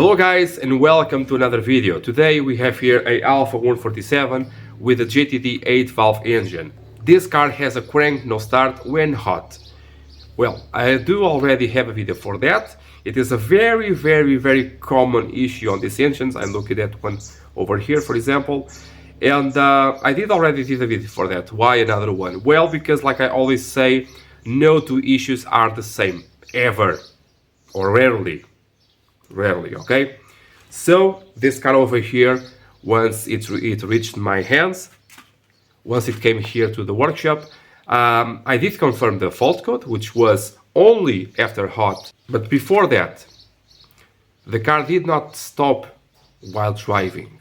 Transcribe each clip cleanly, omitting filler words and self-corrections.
Hello guys and welcome to another video. Today we have here a Alfa 147 with a JTD 8 valve engine. This car has a crank no start when hot. Well, I do already have a video for that. It is a very common issue on these engines. I'm looking at one over here, for example. And I already did a video for that. Why another one? Well, because like I always say, no two issues are the same, ever, or rarely, okay? So this car over here, once it reached my hands, once it came here to the workshop, I did confirm the fault code, which was only after hot. But before that, the car did not stop while driving.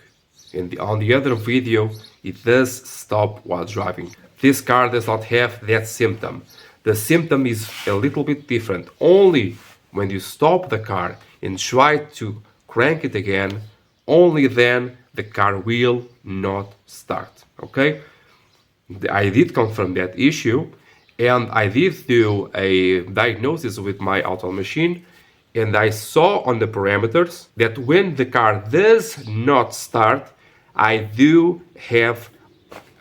On the other video, it does stop while driving. This car does not have that symptom. The symptom is a little bit different. Only when you stop the car and try to crank it again, only then the car will not start. Okay? I did confirm that issue, and I did do a diagnosis with my Autel machine, and I saw on the parameters that when the car does not start, I do have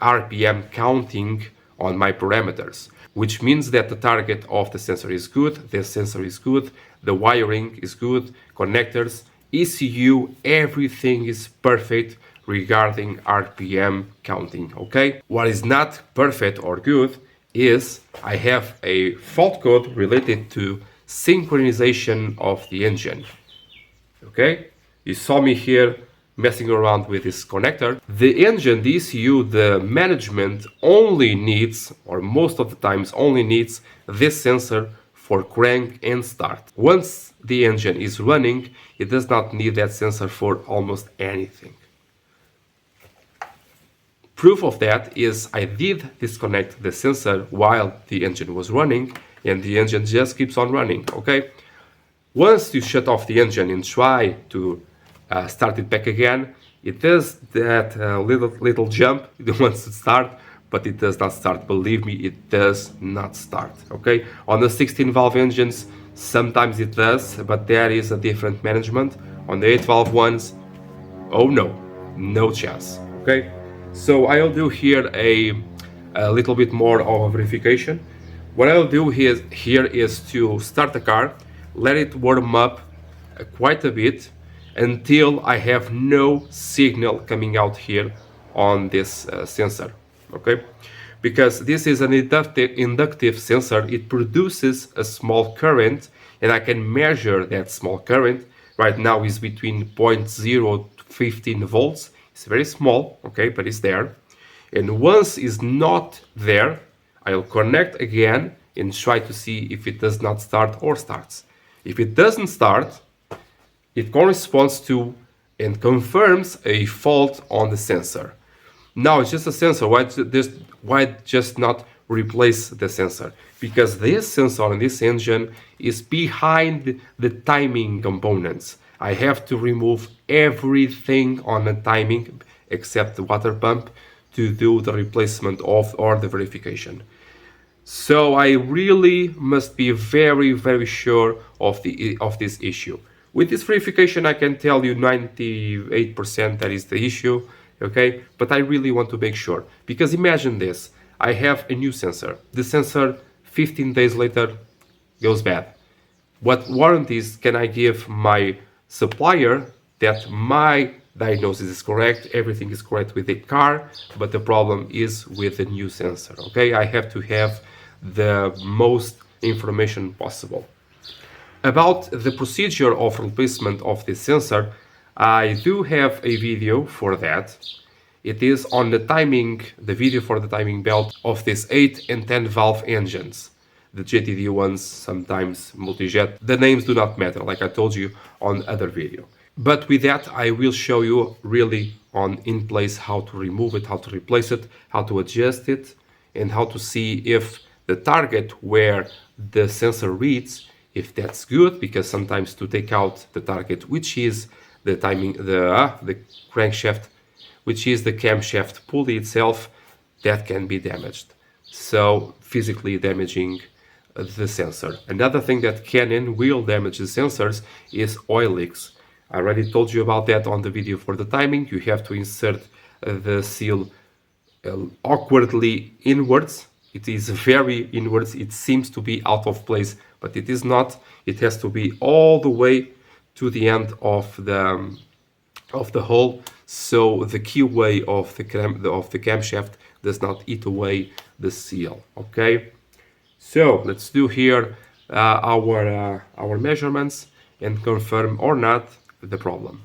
RPM counting on my parameters, which means that the target of the sensor is good, the sensor is good, the wiring is good, connectors, ECU, everything is perfect regarding RPM counting, okay? What is not perfect or good is I have a fault code related to synchronization of the engine, okay? You saw me here messing around with this connector. The engine, the ECU, the management only needs, or most of the times only needs, this sensor for crank and start. Once the engine is running, it does not need that sensor for almost anything. Proof of that is I did disconnect the sensor while the engine was running, and the engine just keeps on running, okay? Once you shut off the engine and try to start it back again, it does that little jump. It wants to start, but it does not start. Believe me, it does not start, okay? On the 16 valve engines, sometimes it does, but there is a different management. On the 8 valve ones, oh no chance, okay? So I'll do here a little bit more of a verification. What I'll do here is to start the car, let it warm up quite a bit until I have no signal coming out here on this sensor, okay? Because this is an inductive sensor, it produces a small current, and I can measure that small current. Right now is between 0.0 to 15 volts. It's very small, okay, but it's there. And once it's not there, I'll connect again and try to see if it does not start or starts. If it doesn't start, it corresponds to and confirms a fault on the sensor. Now it's just a sensor. Why just not replace the sensor? Because this sensor on this engine is behind the timing components. I have to remove everything on the timing except the water pump to do the replacement of or the verification. So I really must be very sure of this issue. With this verification, I can tell you 98% that is the issue, okay? But I really want to make sure, because imagine this. I have a new sensor. The sensor 15 days later goes bad. What warranties can I give my supplier that my diagnosis is correct, everything is correct with the car, but the problem is with the new sensor, okay? I have to have the most information possible. About the procedure of replacement of this sensor, I do have a video for that. It is on the video for the timing belt of these 8 and 10 valve engines. The JTD ones, sometimes multi-jet. The names do not matter, like I told you on other video. But with that, I will show you really in place how to remove it, how to replace it, how to adjust it, and how to see if the target where the sensor reads, if that's good, because sometimes to take out the target, which is the crankshaft, which is the camshaft pulley itself, that can be damaged. So physically damaging the sensor. Another thing that can and will damage the sensors is oil leaks. I already told you about that on the video for the timing. You have to insert the seal awkwardly inwards. It is very inwards. It seems to be out of place, but it is not. It has to be all the way to the end of the hole, so the keyway of the camshaft does not eat away the seal. Okay, so let's do here our measurements and confirm or not the problem.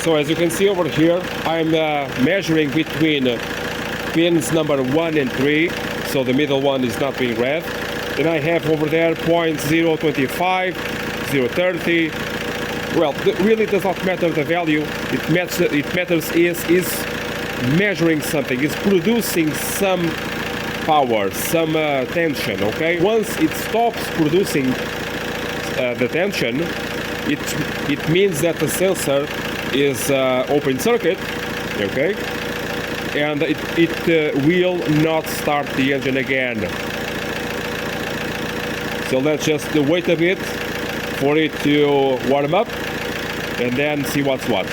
So as you can see over here, I'm measuring between pins number 1 and 3, so the middle one is not being read. Then I have over there 0.025, 0.30. Well, really does not matter the value. It matters is measuring something, is producing some power, some tension. Okay. Once it stops producing the tension, it means that the sensor is open circuit, okay, and it will not start the engine again. So let's just wait a bit for it to warm up and then see what's what.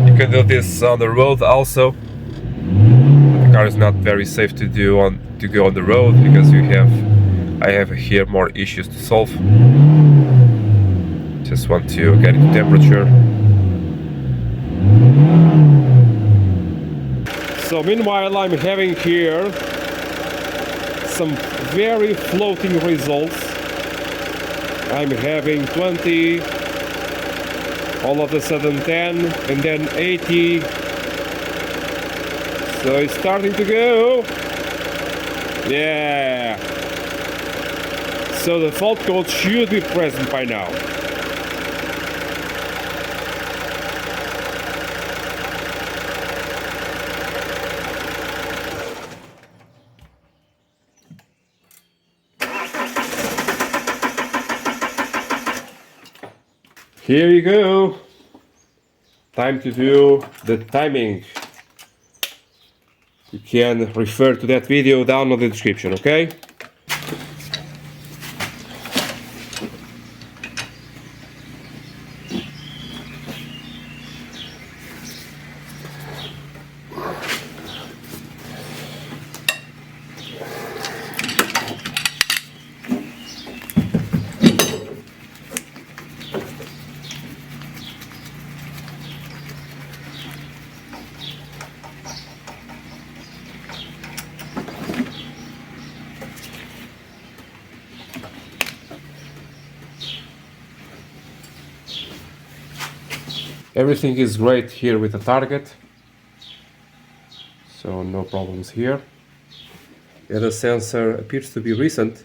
You can do this on the road also. The car is not very safe to go on the road because I have here more issues to solve. Just want to get into temperature. So meanwhile I'm having here some very floating results. I'm having 20, all of a sudden 10, and then 80. So it's starting to go. Yeah. So the fault code should be present by now. Here you go. Time to do the timing. You can refer to that video down in the description, okay? Everything is great here with the target, so no problems here. The other sensor appears to be recent.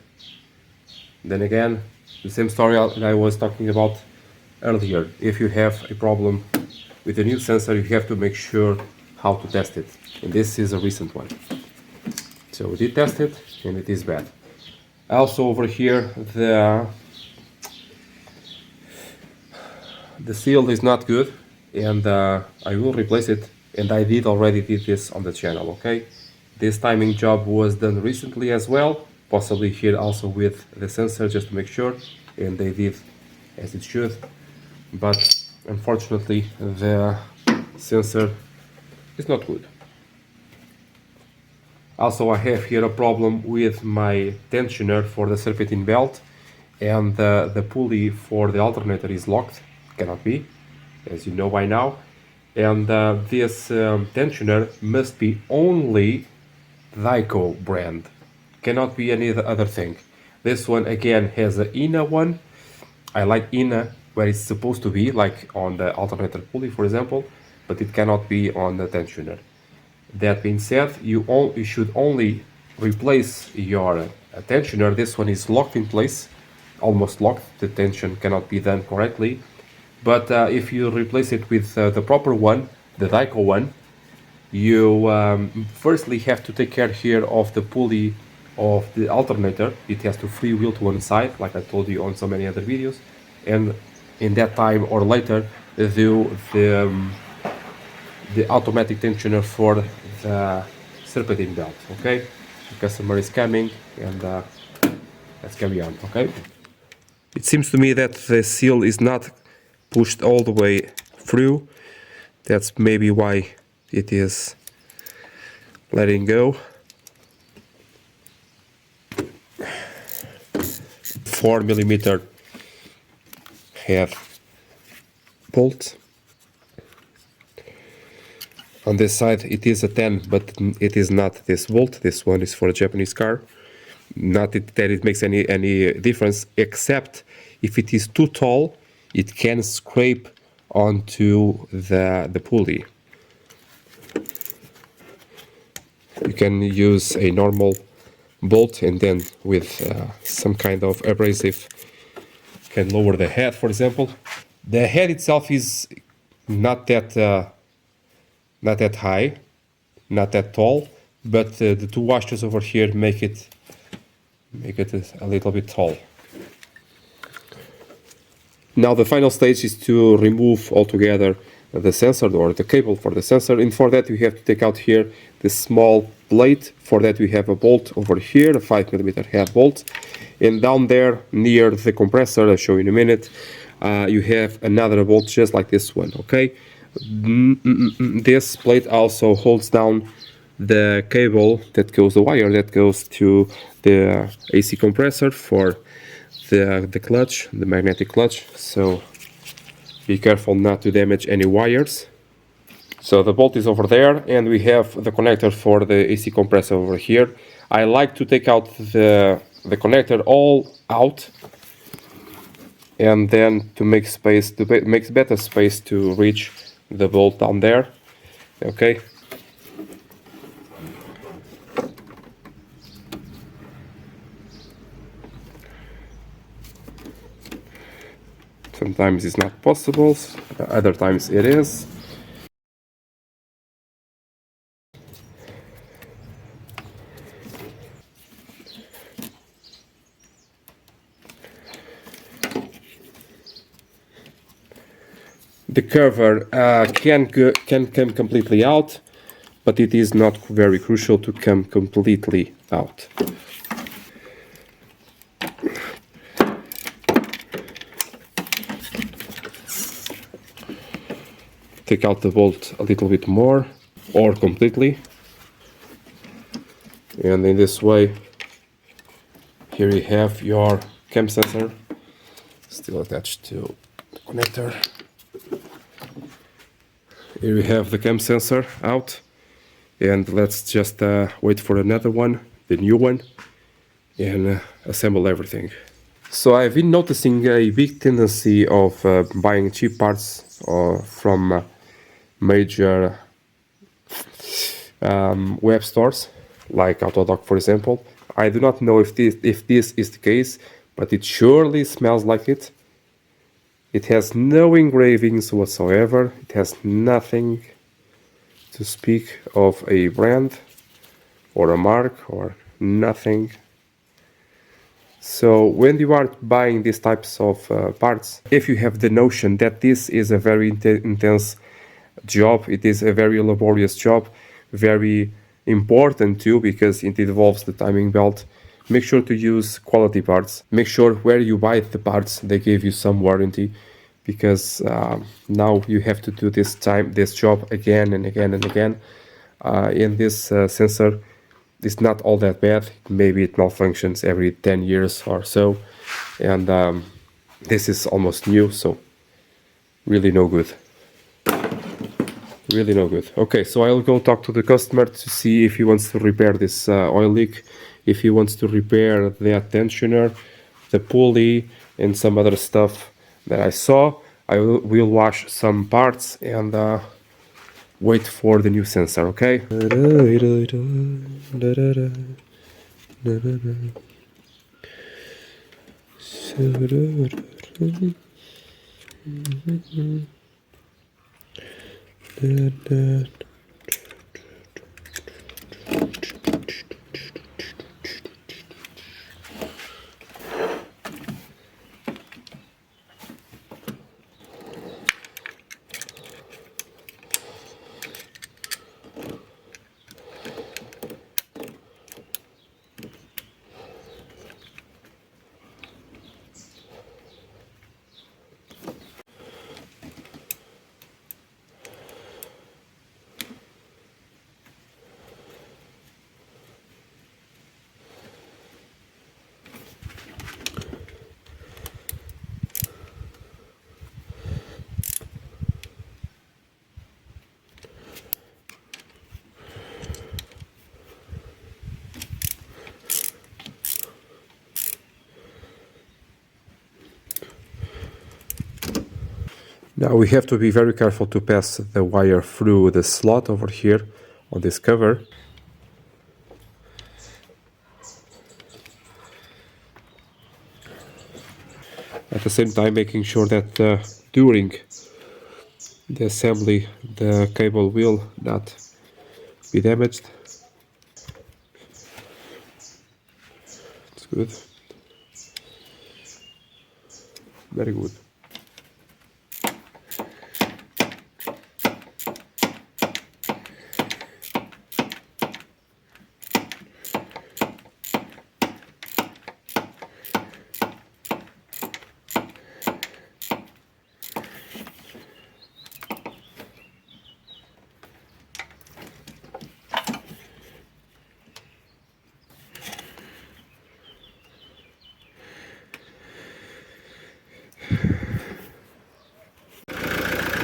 Then again, the same story that I was talking about earlier. If you have a problem with a new sensor, you have to make sure how to test it. And this is a recent one. So we did test it, and it is bad. Also over here, the seal is not good, and I will replace it, and I already did this on the channel, okay? This timing job was done recently as well, possibly here also with the sensor, just to make sure, and they did as it should, but unfortunately the sensor is not good. Also I have here a problem with my tensioner for the serpentine belt, and the pulley for the alternator is locked, cannot be. as you know by now. And this tensioner must be only Lyco brand, cannot be any other thing. This one again has a INA one. I like INA where it's supposed to be, like on the alternator pulley, for example, but it cannot be on the tensioner. That being said, you should only replace your tensioner. This one is locked in place, almost locked. The tension cannot be done correctly. But if you replace it with the proper one, the Dyco one, you firstly have to take care here of the pulley of the alternator. It has to freewheel to one side, like I told you on so many other videos, and in that time or later do the automatic tensioner for the serpentine belt. Okay, the customer is coming, and let's carry on. Okay, it seems to me that the seal is not pushed all the way through. That's maybe why it is letting go. 4mm head bolt. On this side it is a 10, but it is not this bolt. This one is for a Japanese car. Not that it makes any difference, except if it is too tall, it can scrape onto the pulley. You can use a normal bolt, and then with some kind of abrasive can lower the head, for example. The head itself is not that high, not that tall, but the two washers over here make it a little bit tall. Now the final stage is to remove altogether the sensor or the cable for the sensor, and for that we have to take out here the small plate. For that we have a bolt over here, a 5mm head bolt, and down there near the compressor, I'll show you in a minute, you have another bolt just like this one. Okay, this plate also holds down the cable that goes, the wire that goes to the AC compressor for the clutch, the magnetic clutch, so be careful not to damage any wires. So the bolt is over there, and we have the connector for the AC compressor over here. I like to take out the connector all out, and then to make space, to make better space to reach the bolt down there. Okay. Sometimes it's not possible, other times it is. The cover can come completely out, but it is not very crucial to come completely out. Take out the bolt a little bit more or completely, and in this way here you have your cam sensor still attached to the connector. Here we have the cam sensor out, and let's just wait for another one, the new one, and assemble everything. So I've been noticing a big tendency of buying cheap parts from major web stores like Autodoc, for example. I do not know if this is the case, but it surely smells like it. It has no engravings whatsoever. It has nothing to speak of a brand or a mark or nothing. So when you are buying these types of parts, if you have the notion that this is a very intense job, it is a very laborious job, very important too, because it involves the timing belt, make sure to use quality parts. Make sure where you buy the parts they give you some warranty, because now you have to do this job again and again and again. In this sensor, it's not all that bad. Maybe it malfunctions every 10 years or so, and this is almost new, so really no good. Really no good. Okay, so I'll go talk to the customer to see if he wants to repair this oil leak, if he wants to repair that tensioner, the pulley, and some other stuff that I saw. I will wash some parts and wait for the new sensor, okay? Now we have to be very careful to pass the wire through the slot over here on this cover. At the same time making sure that during the assembly the cable will not be damaged. It's good. Very good.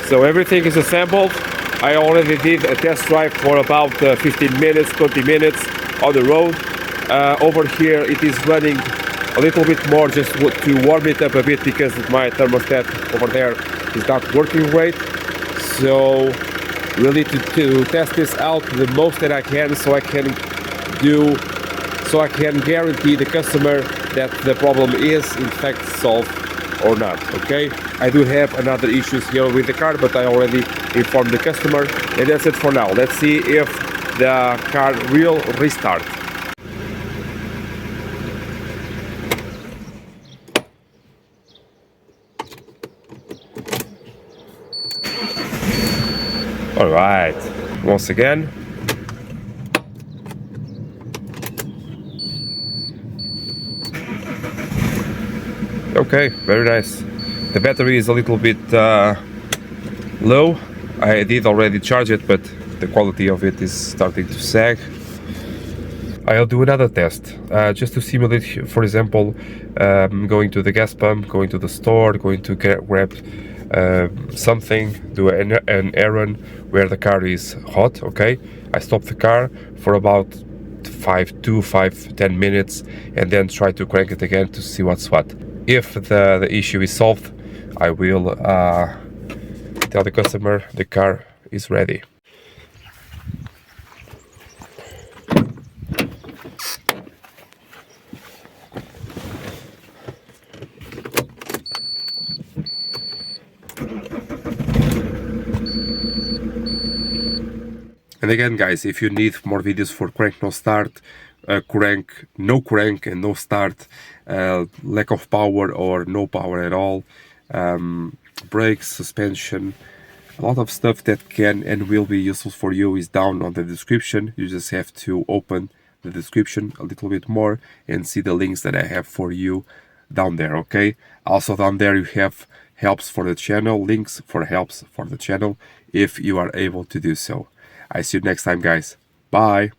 So everything is assembled. I already did a test drive for about 15 minutes, 20 minutes on the road. Over here it is running a little bit more just to warm it up a bit because my thermostat over there is not working great. So really to test this out the most that I can so I can guarantee the customer that the problem is in fact solved or not, okay? I do have another issues here with the car, but I already informed the customer, and that's it for now. Let's see if the car will restart. All right, once again. Okay, very nice. The battery is a little bit low. I did already charge it, but the quality of it is starting to sag. I'll do another test just to simulate, for example, going to the gas pump, going to the store, going to grab something, do an errand where the car is hot. Okay, I stop the car for about 5-10 minutes and then try to crank it again to see what's what. If the issue is solved, I will tell the customer the car is ready. And again, guys, if you need more videos for crank no start, crank no crank and no start, lack of power or no power at all, brakes, suspension, a lot of stuff that can and will be useful for you is down on the description. You just have to open the description a little bit more and see the links that I have for you down there, okay? Also down there you have helps for the channel, links for helps for the channel if you are able to do so. I see you next time, guys. Bye.